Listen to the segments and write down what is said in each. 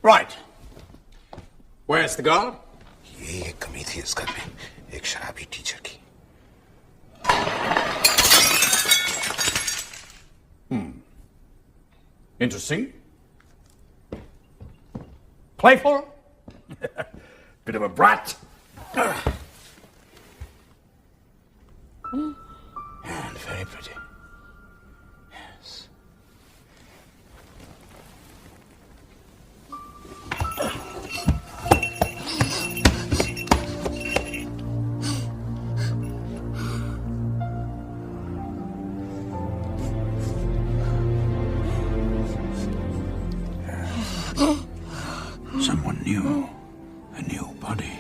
Right. Where's the girl? ये एक कमी थी इस घर में, एक शराबी टीचर की। Interesting. Playful. Bit of a brat. And very pretty. Yes. Someone new, a new body.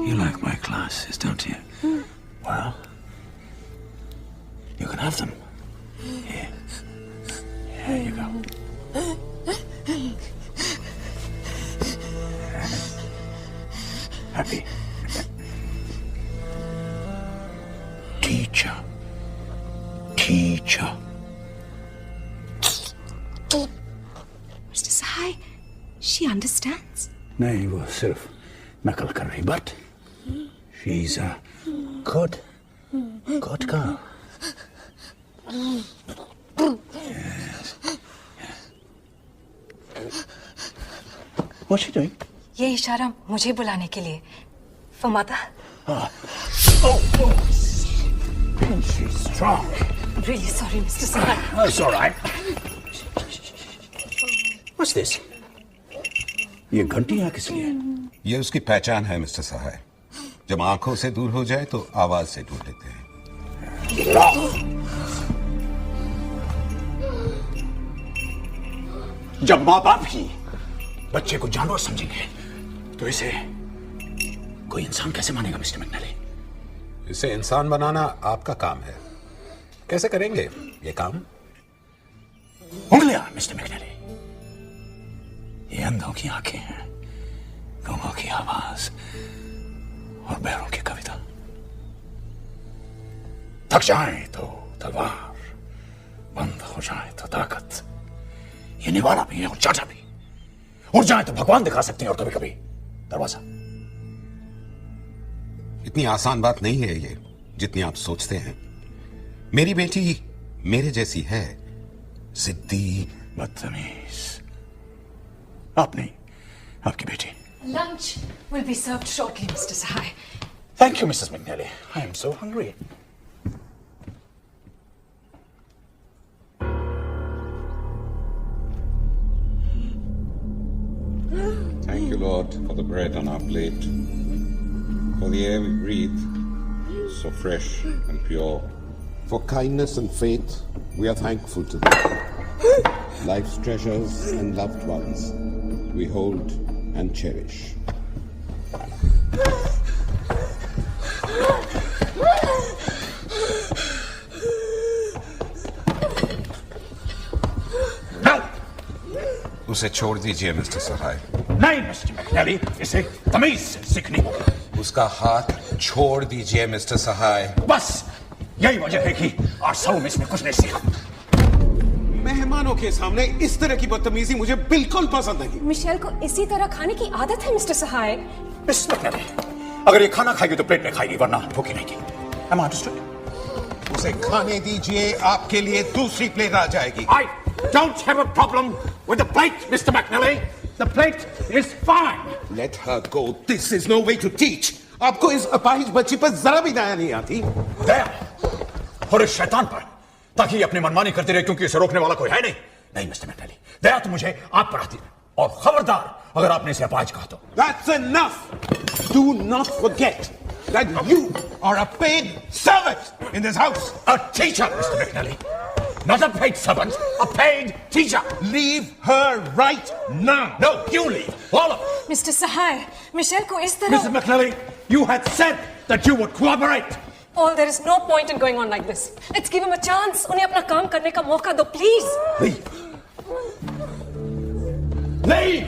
You like my glasses, don't you? Well, you can have them. Here. Here you go. Happy. Teacher. Teacher. Mr. Sahai, she understands. नहीं वो सिर्फ नकल कर रही but she's a good girl. Yes. What's she doing? ये इशारा मुझे बुलाने के लिए for mother. Oh. She's strong. I'm really sorry, Mr. Sahai. That's all right. What's this? ये घंटी यहाँ किस लिए? ये उसकी पहचान है मिस्टर सहाय। जब आंखों से दूर हो जाए तो आवाज से ढूंढ लेते हैं। जब माँ बाप ही बच्चे को जानवर समझेंगे तो इसे कोई इंसान कैसे मानेगा मिस्टर मैकनली? इसे इंसान बनाना आपका काम है। कैसे करेंगे ये काम? उंगलियां मिस्टर मैकनली। ये अंधों की आंखें हैं, गूंगों की आवाज और बहरों की कविता। थक जाए तो तलवार, बंद हो जाए तो ताकत। ये निवाला भी है और चाचा भी। उड़ जाए तो भगवान दिखा सकते हैं और कभी कभी दरवाजा। इतनी आसान बात नहीं है ये जितनी आप सोचते हैं। मेरी बेटी मेरे जैसी है, जिद्दी, बदतमीज। आप नहीं, आपकी बेटी। Lunch will be served shortly, Mr. Sahai. Thank you, Mrs. McNally. I am so hungry. Thank you, Lord, for the bread on our plate, for the air we breathe, so fresh and pure. For kindness and faith, we are thankful to Thee. Life's treasures and loved ones, we hold and cherish. No! उसे छोड़ दीजिए mister सहाय। नहीं mister McNally, इसे तमीज से सीखनी होगी। उसका हाथ छोड़ दीजिए मिस्टर सहाय। बस यही वजह है कि 8 सालों में इसने कुछ नहीं सीखा। मेहमानों के सामने इस तरह की बदतमीजी मुझे बिल्कुल पसंद नहीं। मिशेल को इसी तरह खाने की आदत है, मिस्टर सहाय। मिस मैकनली, अगर ये खाना खाएगी तो प्लेट में खाएगी, वरना भूखी रहेगी। Am I understood? उसे खाने दीजिए, आपके लिए दूसरी प्लेट आ जाएगी। I don't have a problem with the plate, Mr. McNally. The plate is fine. Let her go. This is no way to teach. आपको इस अपाहिज बच्ची पर जरा भी दया नहीं आती। दया और इस शैतान पर, ताकि ये अपनी मनमानी करती रहे क्योंकि इसे रोकने वाला कोई है नहीं। नहीं मिस्टर मैकनली, दया तो मुझे आप पर आती है। और खबरदार अगर आपने इसे अपाहिज कहा तो। That's enough. Do not forget that you are a paid servant in this house. A teacher, Mr. McNally. Not a paid servant, a paid teacher. Leave her right now. No, you leave. All of you. Mister Sahay, Michelle को इस तरह। Mrs. McNally, you had said that you would cooperate. Paul, there is no point in going on like this. Let's give him a chance. उन्हें अपना काम करने का मौका दो, please. Leave. Leave.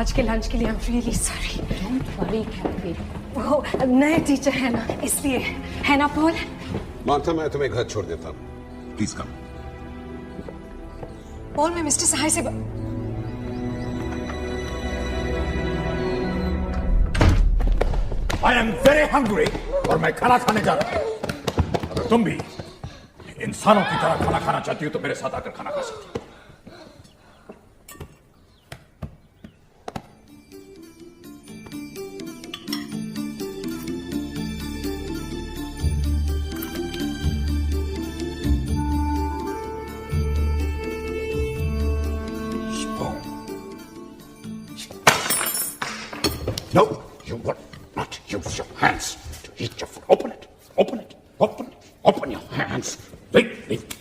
आज के लंच के लिए I am really sorry. Don't worry Kathy. वो नए टीचर है ना, इसलिए। है ना पॉल? मार्था, मैं तुम्हें घर छोड़ देता हूँ। Please come. पॉल, मैं मिस्टर सहाय से I am very hungry और मैं खाना खाने जा रहा हूं। अगर तुम भी इंसानों की तरह खाना खाना चाहती हो तो मेरे साथ आकर खाना खा सकती हो। No, you will not use your hands to eat your food. Open it. Open it. Open it. Open your hands. Leave it.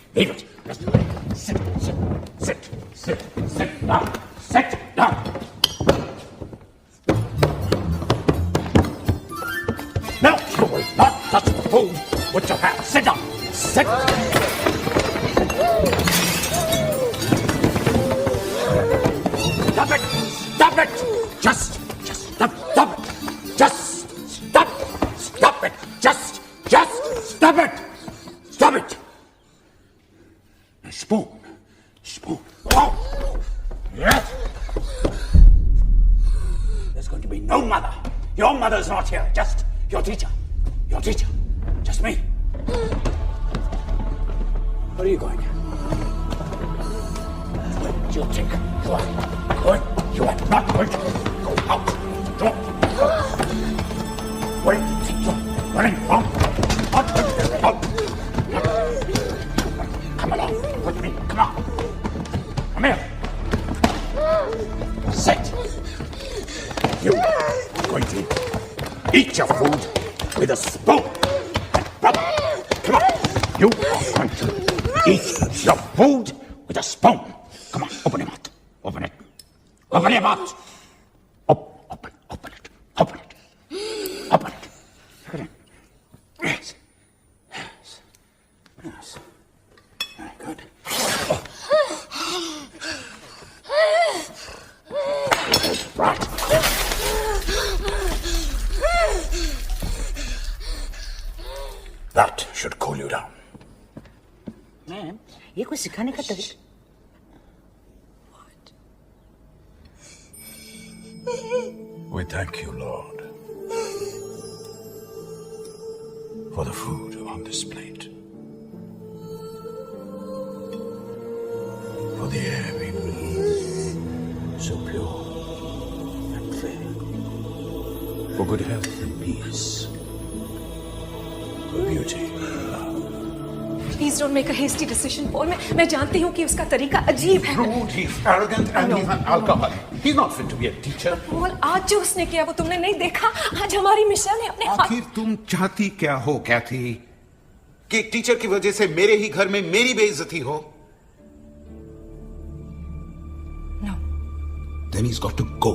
Just sit down. Sit down. No, you will not touch the food with your hands. Sit down. Sit. Stop it. Stop it. Just stop it. Just stop it. Just stop it. Stop it. A spoon. Oh. Yes. There's going to be no mother. Your mother's not here. Just your teacher. Just me. Where are you going? Where do you think you are going? You are not going to go out. Where do you think you're running from? Not going to get out. Come along with me. Come on. Come here. Sit. You are going to eat your food with a spoon. Brother, come on. You are going to eat your food with a spoon. Come on, open your mouth. Open it. Open your mouth. Open it. Open it. Open it. Look at it. Yes. Very good. Right. That should cool you down. Ma'am, ये कोई सिखाने का तरीका? We thank you, Lord, for the food on this plate, for the air we breathe, so pure and clear, for good health and peace, for beauty and love. Please don't make a hasty decision Paul. मैं जानती हूँ कि उसका तरीका अजीब है। Rude, he's arrogant, and he's an alcoholic. He's not fit to be a teacher. Paul, आज जो उसने किया वो तुमने नहीं देखा। आज हमारी मिशेल ने अपने हाथ। आखिर तुम चाहती क्या हो कैथी? कि एक टीचर की वजह से मेरे ही घर में मेरी बेइज्जती हो? No. Then he's got to go.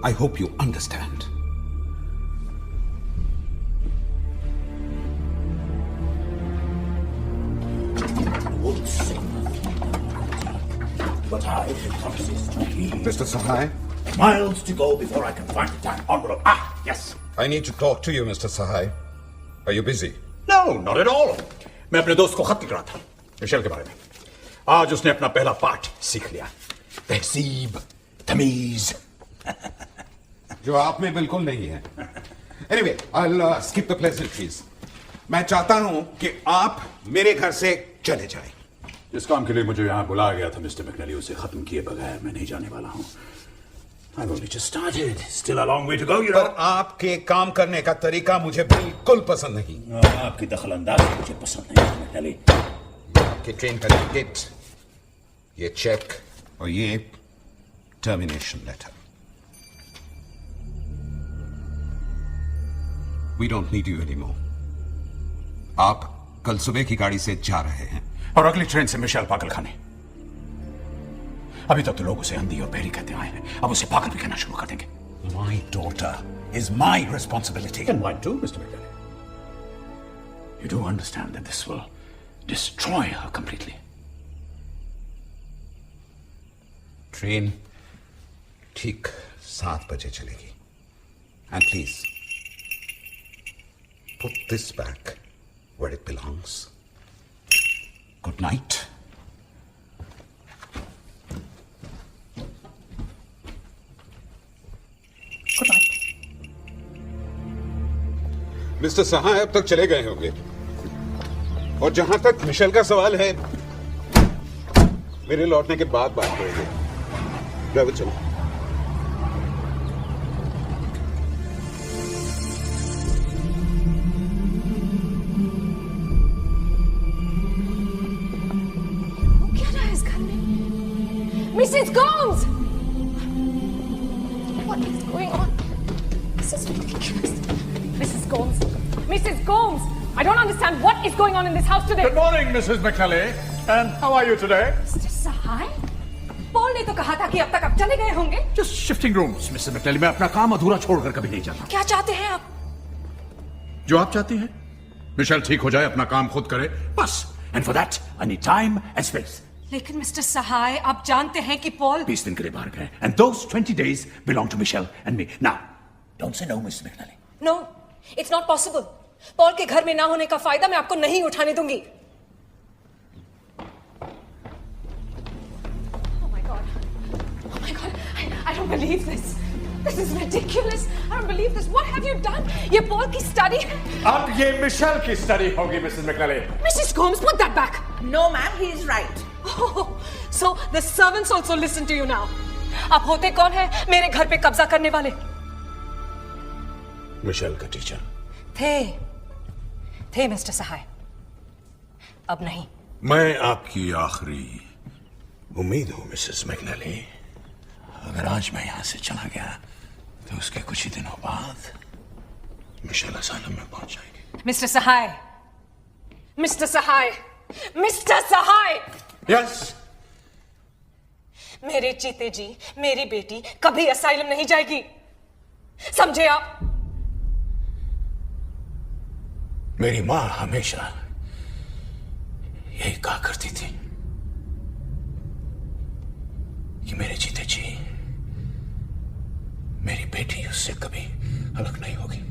I hope you understand. But I promises to be Mr. Sahai, miles to go before I can find the time envelope. Ah, yes. I need to talk to you, Mr. Sahai. Are you busy? No, not at all. मैं अपने दोस्त को खत लिख रहा था Michel के बारे में। आज उसने अपना पहला पाठ सीख लिया। तहजीब, तमीज। जो आप में बिल्कुल नहीं है। Anyway, I'll skip the pleasantries. मैं चाहता हूं कि आप मेरे घर से चले जाएं। जिस काम के लिए मुझे यहाँ बुलाया गया था मिस्टर मैकनेली, उसे खत्म किए बगैर मैं नहीं जाने वाला हूँ। I've only just started. Still a long way to go, you know. पर आपके काम करने का तरीका मुझे बिल्कुल पसंद नहीं। आपकी दखलंदाजी मुझे पसंद नहीं है मैकनेली। आपके ट्रेन का टिकट, ये चेक और ये termination letter. We don't need you anymore. आप कल सुबह की गाड़ी से जा रहे हैं। और अगली ट्रेन से मिशेल पागल खाने। अभी तक तो लोग उसे अंधी और बहरी कहते आए हैं, अब उसे पागल भी कहना शुरू कर देंगे। My daughter is my responsibility. And mine too, Mr. McNally. You do understand that this will destroy her completely. Train ठीक 7 बजे चलेगी। And please put this back where it belongs. Good night. Good night. Mister Sahay अब तक चले गए होंगे, और जहां तक मिशेल का सवाल है, मेरे लौटने के बाद बात करेंगे। ड्राइवर चलो। वो क्या रहा है इस घर में? Mrs Gomes! What is going on? This is ridiculous. Mrs. Gomes! Mrs. Gomes! I don't understand what is going on in this house today. Good morning, Mrs. McNally. And how are you today? Mr. Sahai? Paul ने तो कहा था कि अब तक आप चले गए होंगे। Just shifting rooms, Mrs. McNally. मैं अपना काम अधूरा छोड़कर कभी नहीं जाता। क्या चाहते हैं आप? जो आप चाहती हैं। मिशेल ठीक हो जाए, अपना काम खुद करे, बस। And for that, I need time and space. लेकिन मिस्टर सहाय, आप जानते हैं कि पॉल 20 दिन के लिए बाहर गए, and those 20 days belong to Michelle and me. Now, don't say no, Mrs. McNally. No, it's not possible. Paul के घर में ना होने का फायदा मैं आपको नहीं उठाने दूंगी। Oh my God, I don't believe this. This is ridiculous. I don't believe this. What have you done? ये पॉल की स्टडी है। अब ये मिशेल की स्टडी होगी, Mrs. McNally. Mrs. Gomes, put that back. No, ma'am, he is right. Oh, so the servants also listen to you now. आप होते कौन है मेरे घर पे कब्जा करने वाले? मिशेल का टीचर थे मिस्टर सहाय, अब नहीं। मैं आपकी आखिरी उम्मीद हूं, मिसेस मैकनली। अगर आज मैं यहां से चला गया तो उसके कुछ ही दिनों बाद मिशेल असाइलम में पहुंच जाएगी। मिस्टर सहाय, मिस्टर सहाय, मिस्टर सहाय! यस, मेरे जीते जी मेरी बेटी कभी असाइलम नहीं जाएगी, समझे आप? मेरी मां हमेशा यही कहा करती थी कि मेरे जीते जी मेरी बेटी उससे कभी अलग नहीं होगी।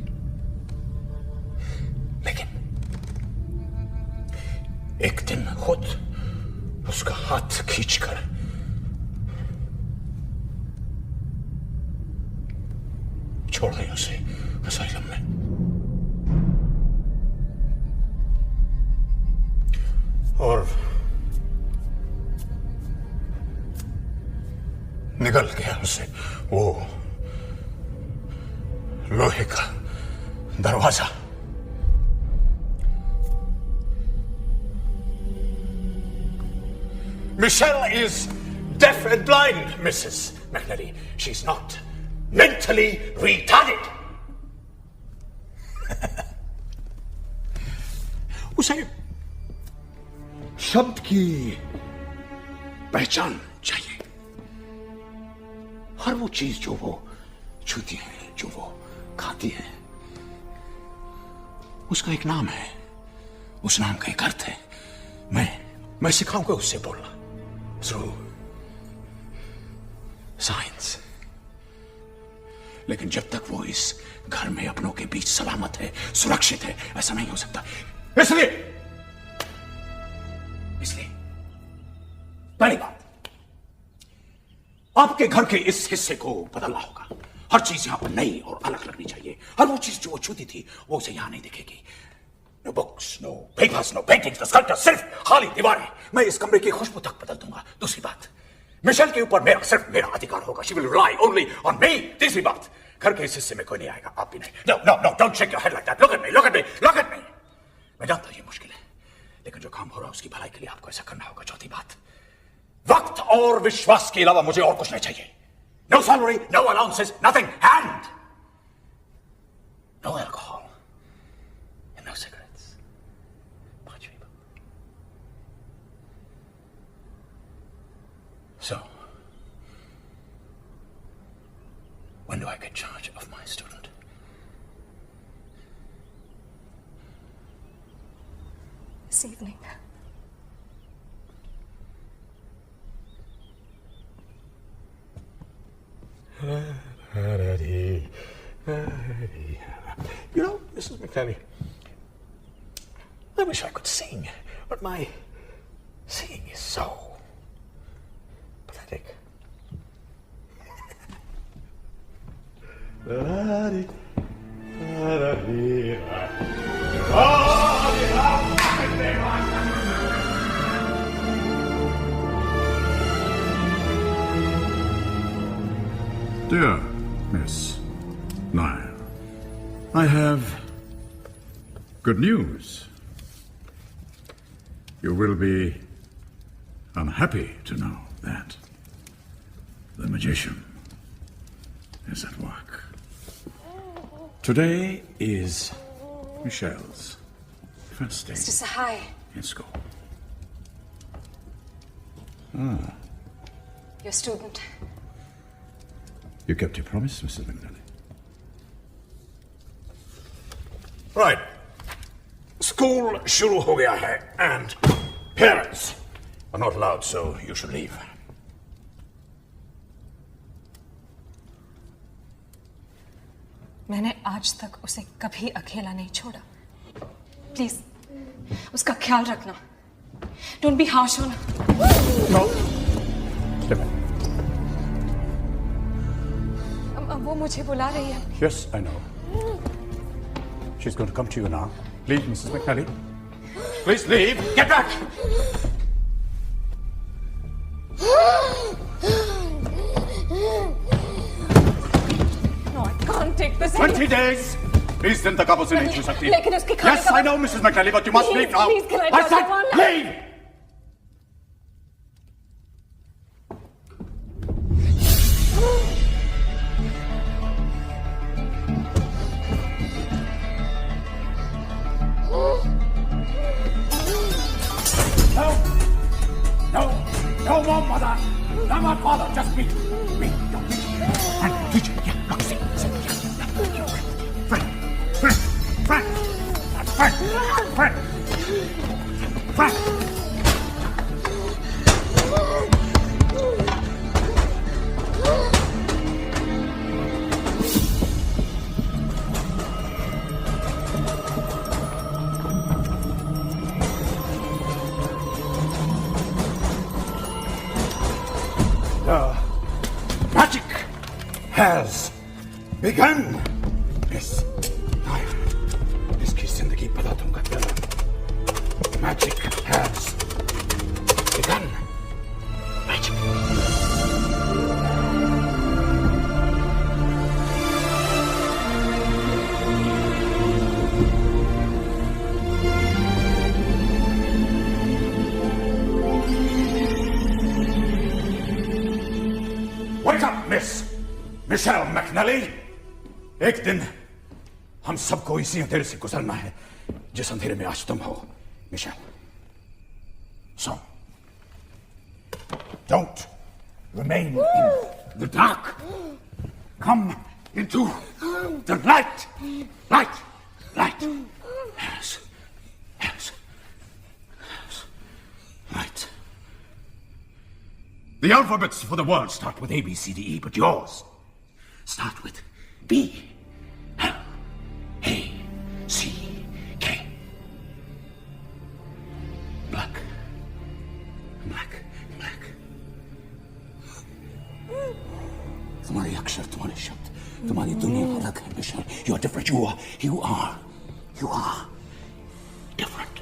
लेकिन एक दिन खुद उसका हाथ खींचकर छोड़ गई उसे असाइलम में। और निकल गया उसे वो लोहे का दरवाजा। Michelle is deaf and blind, Mrs. McNally. She's not mentally retarded. उसे शब्द की पहचान चाहिए। हर वो चीज जो वो छूती है, जो वो खाती है, उसका एक नाम है, उस नाम का एक अर्थ है। मैं सिखाऊंगा उससे बोलना थ्रू साइंस। लेकिन जब तक वो इस घर में अपनों के बीच सलामत है, सुरक्षित है, ऐसा नहीं हो सकता। इसलिए पहली बात, आपके घर के इस हिस्से को बदलना होगा। हर चीज यहां पर नई और अलग लगनी चाहिए। हर वो चीज जो वो छूती थी वो उसे यहां नहीं दिखेगी। No books, no papers, no paintings, no sculpture, सिर्फ खाली दीवारें। मैं इस कमरे की खुशबू तक बदल दूंगा। दूसरी बात, मिशेल के ऊपर सिर्फ मेरा अधिकार होगा। She will rely only on me. तीसरी बात, घर के इस हिस्से में कोई नहीं आएगा, आप भी नहीं। No no no, don't shake your head like that. Look at me, look at me, look at me. मैं जानता हूं ये मुश्किल है, लेकिन जो काम हो रहा है उसकी भलाई के लिए आपको ऐसा करना होगा। चौथी बात, वक्त और विश्वास के अलावा मुझे और कुछ नहीं चाहिए। No salary, no allowances, nothing, and no alcohol and no cigarettes. पांच भी। So, when do I get charge of my student? This evening. You know, Mrs. McNally, I wish I could sing, but my singing is so pathetic. Dear Miss Lyle, I have good news. You will be unhappy to know that the magician is at work. Today is Michelle's first day Mr. Sahai, in school. your student. You kept your promise, Mrs. McNally. Right. School shuru ho gaya hai, and parents are not allowed, so you should leave. मैंने आज तक उसे कभी अकेला नहीं छोड़ा. Please उसका ख्याल रखना. Don't be harsh on her. No. Step in. वो मुझे बुला रही है. Yes, I know. She's going to come to you now. Leave, Mrs. McNally. Please leave. Get back! No, I can't take this. 20 days! 20 दिन तक आप उसे नहीं छू सकती. लेकिन उसके खाने Yes, का- I know, Mrs. McNally, but you must Please, leave now. please, can I I touch said her one last- leave! No more mother! No more father! Just me! Me! And teacher! Yeah, look, see! Frank! Frank! Frank! Frank! Frank! Frank! Magic has begun. Miss Lyle, इसकी जिंदगी बता दूंगा तेरा. Magic has begun. Magic. Wake up, Miss Michelle McNally. एक दिन हम सबको इसी अंधेरे से गुजरना है जिस अंधेरे में आज तुम हो, Michelle. So, don't remain in the dark. Come into the light. Light. Light. Yes. Yes. Yes. Light. The alphabets for the world start with A, B, C, D, E, but yours start with B, L, A, C, K. Black. Black. Black. तुम्हारे अक्षर, तुम्हारे शब्द, तुम्हारी दुनिया अलग है, Michel. You are different. You are different.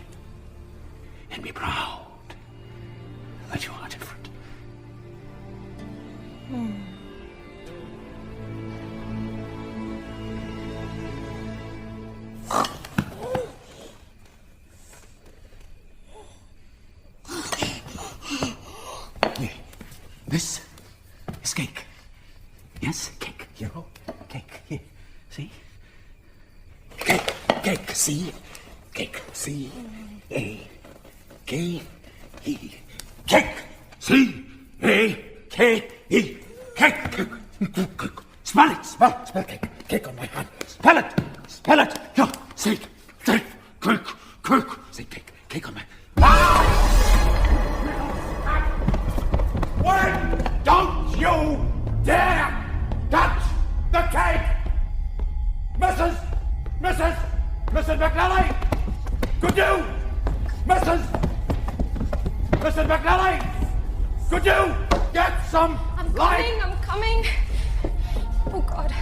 And be proud that you are different. This is cake. Yes, cake. Hero, cake. Here, see? Cake. See? Cake. C A K E. Cake. C A K E. Cake. Smell it. Smell cake. Cake on my hand. Smell it. Here, see? Cake. See cake. Cake on my. When don't you dare Mrs. McNally! Could you? Mrs. McNally! Could you get some light? I'm coming. Oh God.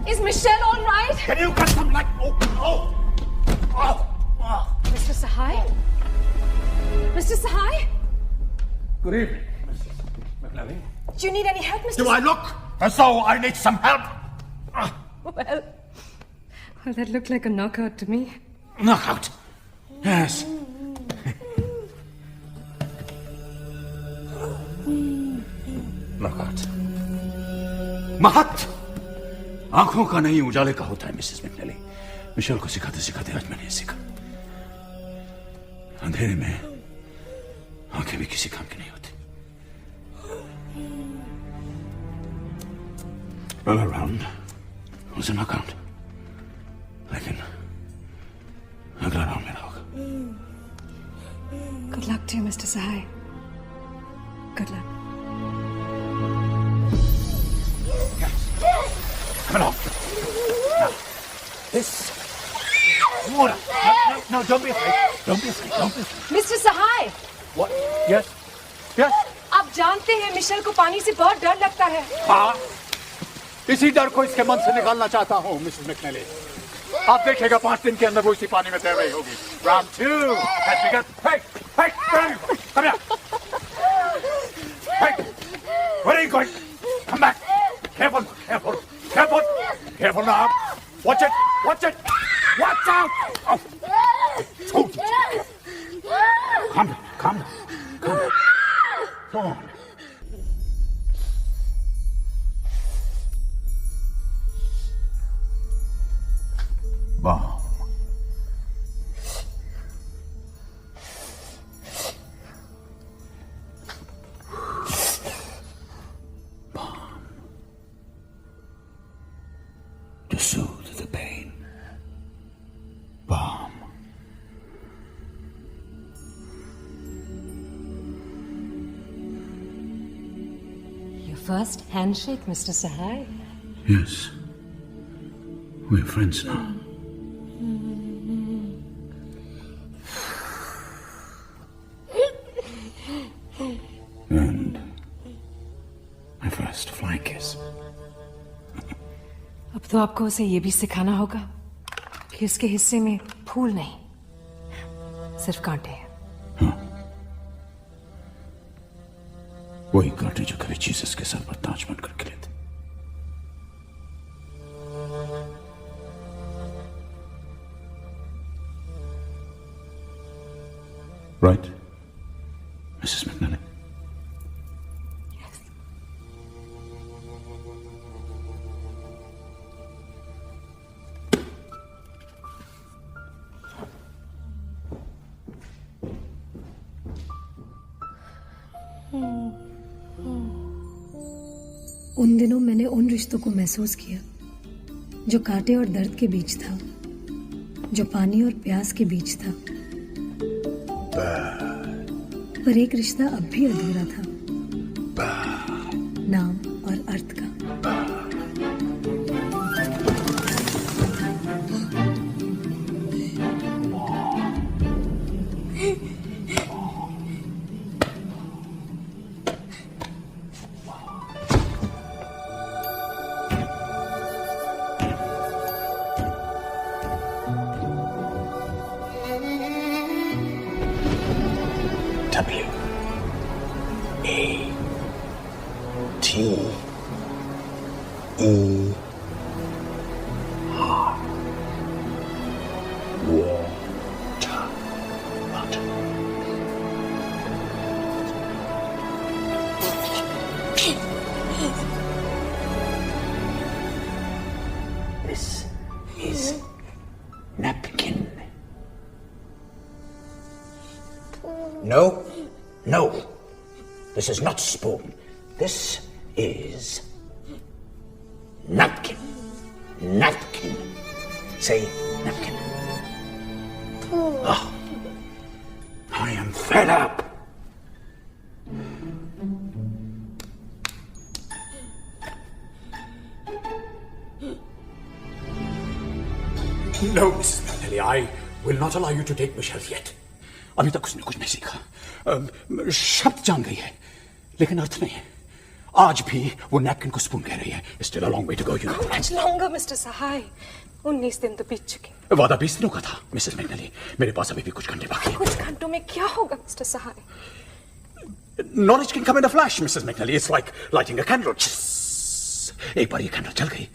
Is Michelle all right? Can you get some light? Oh. Mr. Sahai? Mr. Sahai? Good evening, Mrs. McNally. Do you need any help, Mr. Do I look as though I need some help? Well, that looked like a knockout to me. Knockout. Yes. Knockout. महत आंखों का नहीं उजाले का होता है Mrs McNally. Michel को सिखाते सिखाते आज मैंने सीखा। अंधेरे में आंखें भी किसी काम की नहीं होती। All around was a knockout, लेकिन अगला राउंड मेरा होगा। Good luck to you, Mr. Sahai. Good luck. Come along. Now, this water. No, don't be afraid. Don't be afraid. Don't be afraid. Mr. Sahai, What? Yes? Yes? आप जानते हैं Michel को पानी से बहुत डर लगता है। हाँ, इसी डर को इसके मन से निकालना चाहता हूँ, मिसेस मैकनेली। आप देखिएगा 5 दिन के अंदर वो इसी पानी में तैर रही होगी। Round 2. Let's begin. Hey, come here. Hey, where are you going? Come back. Careful now. Watch it. Watch out. Oh. Told you. Calm down. Go on. Bomb. To soothe the pain. Balm. Your first handshake, Mr. Sahai. Yes, we're friends now. And my first flying kiss. अब तो आपको उसे ये भी सिखाना होगा कि उसके हिस्से में फूल नहीं, सिर्फ कांटे हैं। वही कांटे जो कभी जीसस के सर पर ताज बनकर खिले थे। Right, Mrs. McNally? Yes. उन दिनों मैंने उन रिश्तों को महसूस किया जो कांटे और दर्द के बीच था, जो पानी और प्यास के बीच था। पर एक रिश्ता अब भी अधूरा था, नाम और अर्थ का। This is napkin. No. This is not spoon. This is napkin. Napkin. Say napkin. Oh, I am fed up. No, Mrs. McNally, I will not allow you to take Michelle yet. अभी तक उसने कुछ नहीं सीखा। शब्द जान गई है, लेकिन अर्थ नहीं। आज भी वो नैपकिन को स्पून कह रही है। Still a long way to go, you know. How much longer, Mr. Sahai? 19 दिन तो बीत चुके। वादा 20 दिनों का था, मिसेस मैकनली। मेरे पास अभी भी कुछ घंटे बाकी हैं। कुछ घंटों में क्या होगा, Mr. Sahai? Knowledge can come in a flash, Mrs. McNally. It's like lighting a candle. एक बार ये कैंडल जल गई,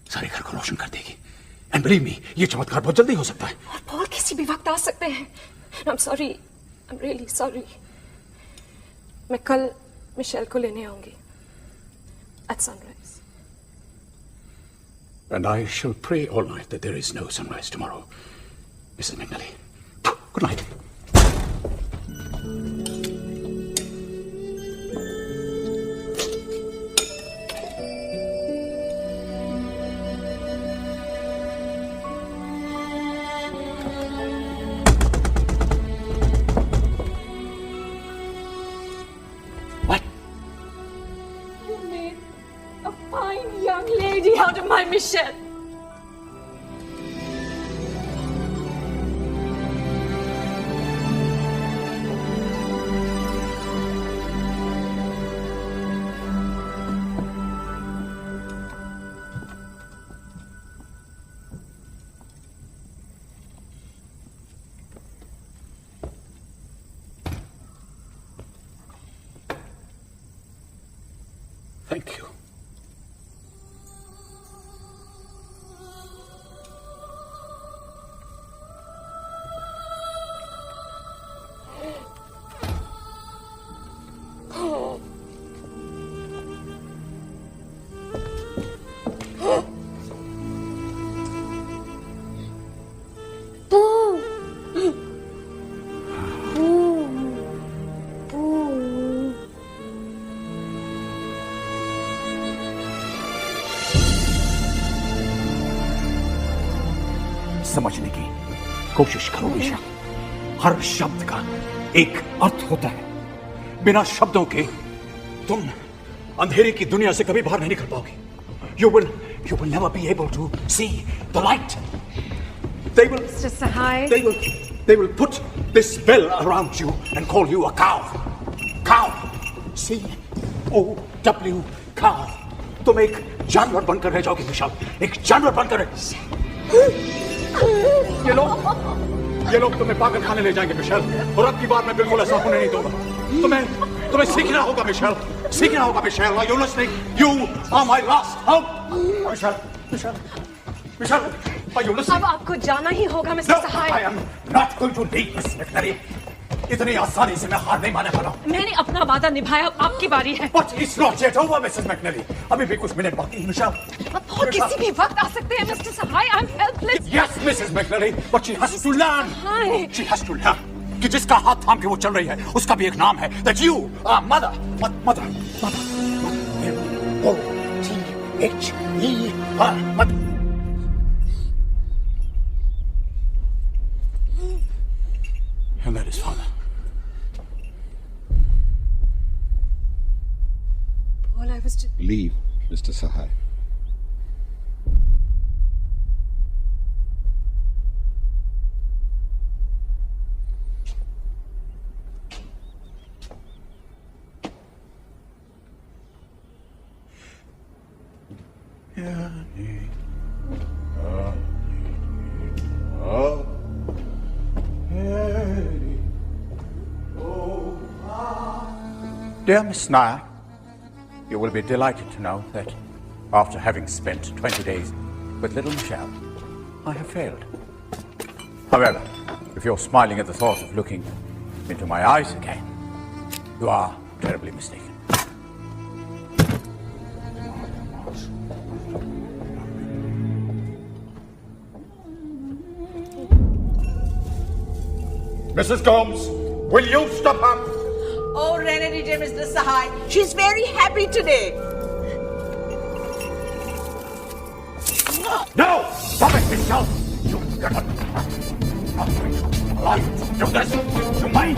सारे घर को रोशन कर देगी। And believe me, ये चमत्कार बहुत जल्दी हो सकता है। और पॉल किसी भी वक्त आ सकते हैं। I'm sorry, I'm really sorry. मैं कल मिशेल को लेने आऊंगी at sunrise. And I shall pray all night that there is no sunrise tomorrow, Mrs. McNally. Good night. Out of my Michelle. Thank you. समझने की कोशिश करो निशा। हर शब्द का एक अर्थ होता है। बिना शब्दों के तुम अंधेरे की दुनिया से कभी बाहर नहीं निकल पाओगे। You will never be able to see the light. Mr. Sahai. They will put this spell around you and call you a cow. Cow. C-O-W. Cow. तुम एक जानवर बनकर रह जाओगे विशाल। एक जानवर बनकर ये लोग तुम्हें पागल खाने ले जाएंगे मिशेल, और अब की बार मैं बिल्कुल ऐसा होने नहीं दूंगा। तुम्हें सीखना होगा मिशेल, सीखना होगा Michelle. Are you listening? You are my last hope. Michelle, are you listening? अब आपको जाना ही होगा, mister Sahay. I am not going to leave, Miss McNally. इतनी आसानी से मैं हार नहीं मानने वाला हूँ। मैंने अपना वादा निभाया, अब आपकी बारी है। But it's not yet over, Mrs. McNally. अभी भी कुछ मिनट बाकी हैं, मिशेल। और किसी भी वक्त आ सकते हैं, mister Sahay. I'm helpless. Yes, Mrs. McNally, but she has to learn. Hi. She has to learn कि जिसका हाथ थाम के वो चल रही है, उसका भी एक नाम है। That you are mother. Mother. M-O-T-H-E-R. Mother. And that is father. All I was just... Leave, Mr. Sahai. Dear Miss Nair, you will be delighted to know that after having spent 20 days with little Michelle, I have failed. However, if you're smiling at the thought of looking into my eyes again, you are terribly mistaken. Mrs. Gomes, will you stop her? Oh, Rennie, dear Mr. Sahai, she's very happy today. No! Stop it, Michelle! You get up! Not going to allow you to do this! You mind?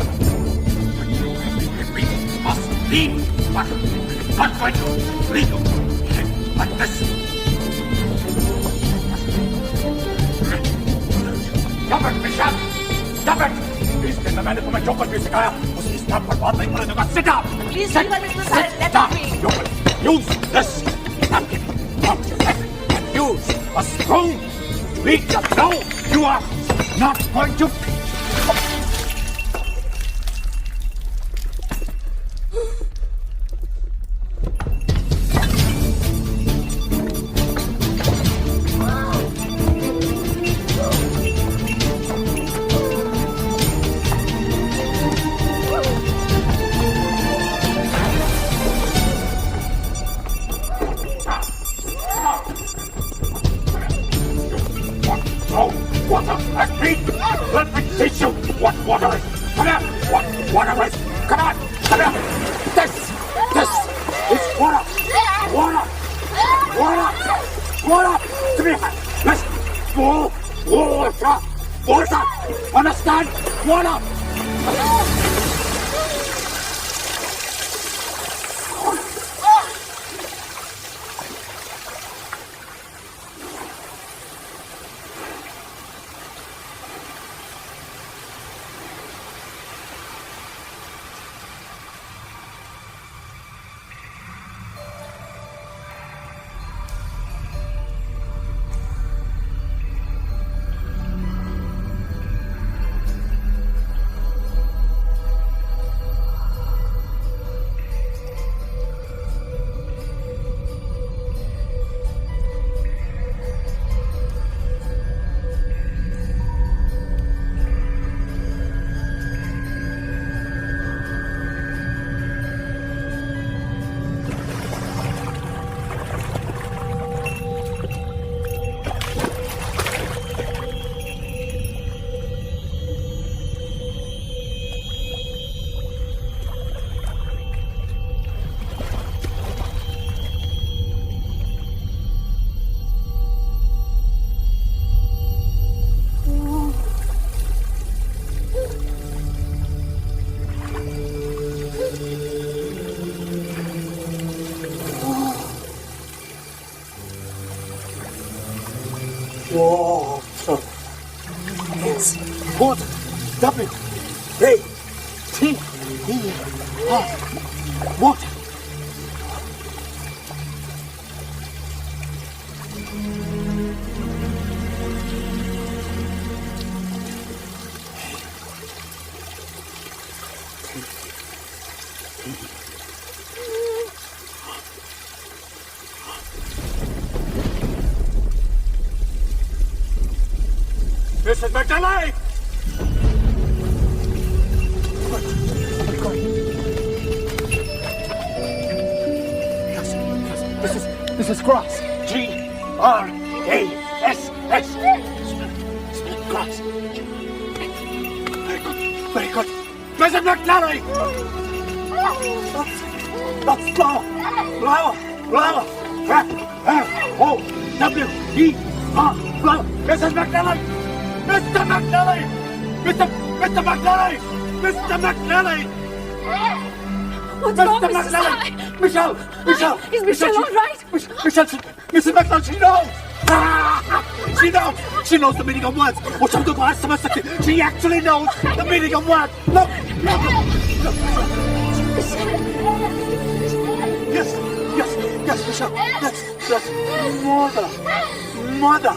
We must leave! But not going to leave you like this! मैंने तुम्हें जो कुछ भी सिखाया उस हिसाब पर बात नहीं करने का। Sit down. Please, Sit Mr. Sir, let down. me. You will use this napkin on your head and use a spoon to eat the dough. You are not going to. Water and meat. Let me teach you what water is. Come here. What water is. Come on. Come here. This is water. Water. Water. Water. Come here. Listen. Water. Water. Understand? Water. Water. Yes. Water. W-A-T-E-R. Water. Mrs. McNally! Yes. This is grass. G-R-A-S-S. Smell grass. Very good. Mrs. McNally! That's flower. Flower. F-L-O-W-E-R. Flower. Mrs. McNally! Mr. McNally! Mr. McNally! Mr. McNally! What's wrong, Mr. McNally! Sai? Michelle! Is Michelle all right? Michelle, Mrs. McNally, she knows! She knows the meaning of words. वो शब्दों को आज समझ सकती. She actually knows the meaning of words. Look. Yes, Michelle. Yes. Mother.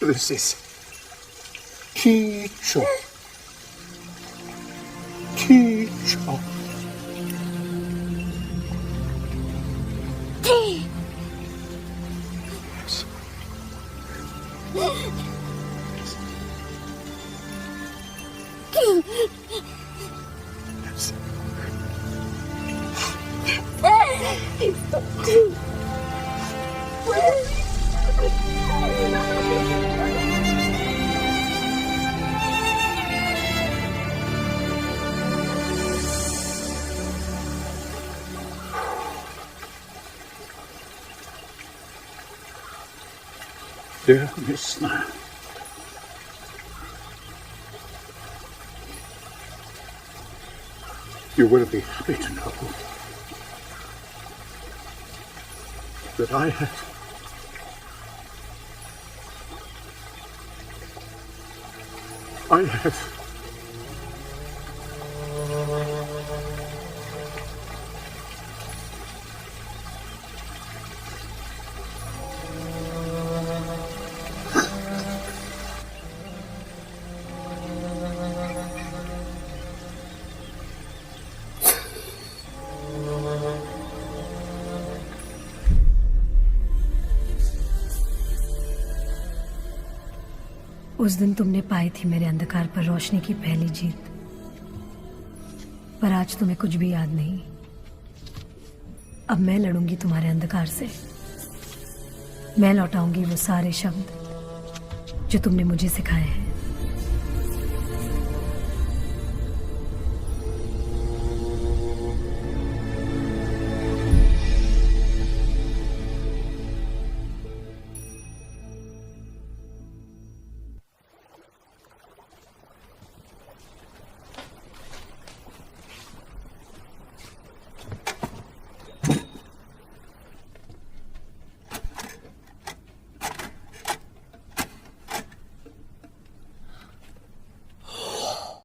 This is Kicho. Kicho. Dear Miss Nan, you will be happy to know that I have उस दिन तुमने पाई थी मेरे अंधकार पर रोशनी की पहली जीत, पर आज तुम्हें कुछ भी याद नहीं। अब मैं लड़ूंगी तुम्हारे अंधकार से। मैं लौटाऊंगी वो सारे शब्द जो तुमने मुझे सिखाए हैं।